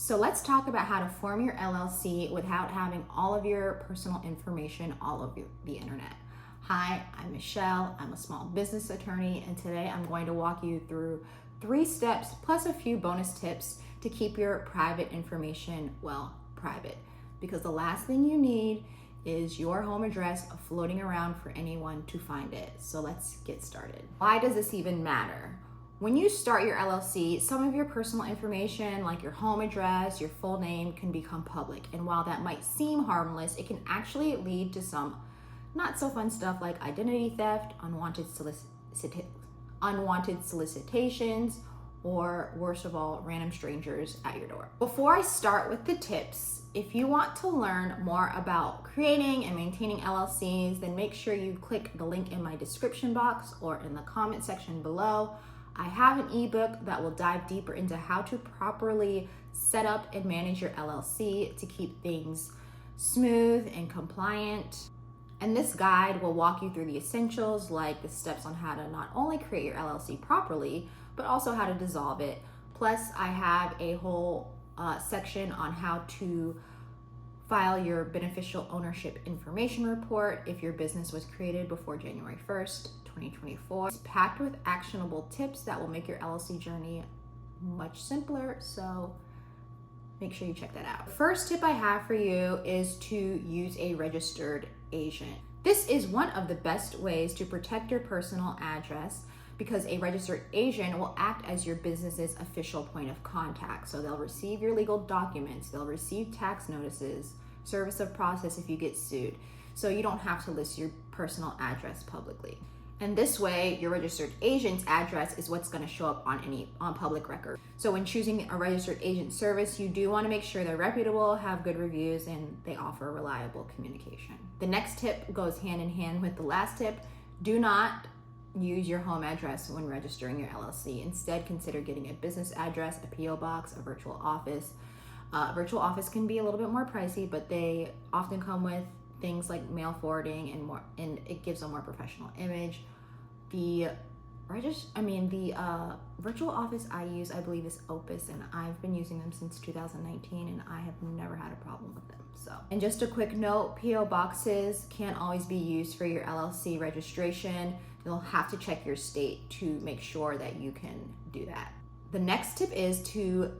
So let's talk about how to form your LLC without having all of your personal information all over the internet. Hi, I'm Michelle. I'm a small business attorney, and today I'm going to walk you through 3 steps plus a few bonus tips to keep your private information, well, private. Because the last thing you need is your home address floating around for anyone to find it. So let's get started. Why does this even matter? When you start your LLC, some of your personal information, like your home address, your full name, can become public. And while that might seem harmless, it can actually lead to some not so fun stuff like identity theft, unwanted solicitations, or worst of all, random strangers at your door. Before I start with the tips, if you want to learn more about creating and maintaining LLCs, then make sure you click the link in my description box or in the comment section below. I have an ebook that will dive deeper into how to properly set up and manage your LLC to keep things smooth and compliant. And this guide will walk you through the essentials, like the steps on how to not only create your LLC properly, but also how to dissolve it. Plus, I have a whole section on how to file your beneficial ownership information report if your business was created before January 1st, 2024. It's packed with actionable tips that will make your LLC journey much simpler, so make sure you check that out. The first tip I have for you is to use a registered agent. This is one of the best ways to protect your personal address because a registered agent will act as your business's official point of contact. So they'll receive your legal documents, they'll receive tax notices, service of process if you get sued. So you don't have to list your personal address publicly. And this way, your registered agent's address is what's going to show up on public record. So when choosing a registered agent service, you do want to make sure they're reputable, have good reviews, and they offer reliable communication. The next tip goes hand in hand with the last tip. Do not use your home address when registering your LLC. Instead, consider getting a business address, a PO box, a virtual office. Virtual office can be a little bit more pricey, but they often come with things like mail forwarding and more, and it gives a more professional image. The virtual office I use, I believe, is Opus, and I've been using them since 2019, and I have never had a problem with them. So, and just a quick note, PO boxes can't always be used for your LLC registration. You'll have to check your state to make sure that you can do that. The next tip is to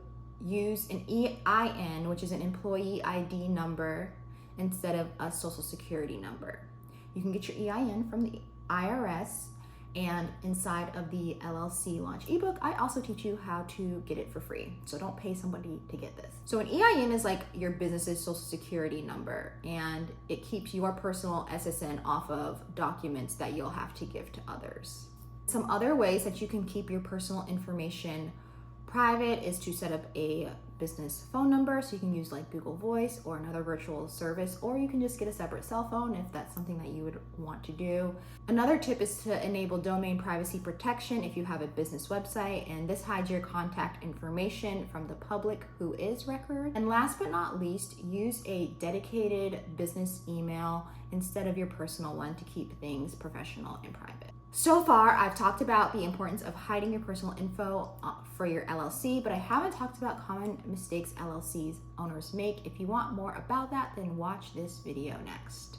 use an EIN, which is an employee ID number, instead of a social security number. You can get your EIN from the IRS, and inside of the LLC launch ebook, I also teach you how to get it for free. So don't pay somebody to get this. So an EIN is like your business's social security number, and it keeps your personal SSN off of documents that you'll have to give to others. Some other ways that you can keep your personal information private is to set up a business phone number, so you can use like Google Voice or another virtual service, or you can just get a separate cell phone if that's something that you would want to do. Another tip is to enable domain privacy protection if you have a business website, and this hides your contact information from the public who is record. And last but not least, use a dedicated business email instead of your personal one to keep things professional and private. So far, I've talked about the importance of hiding your personal info for your LLC, but I haven't talked about common mistakes LLCs owners make. If you want more about that, then watch this video next.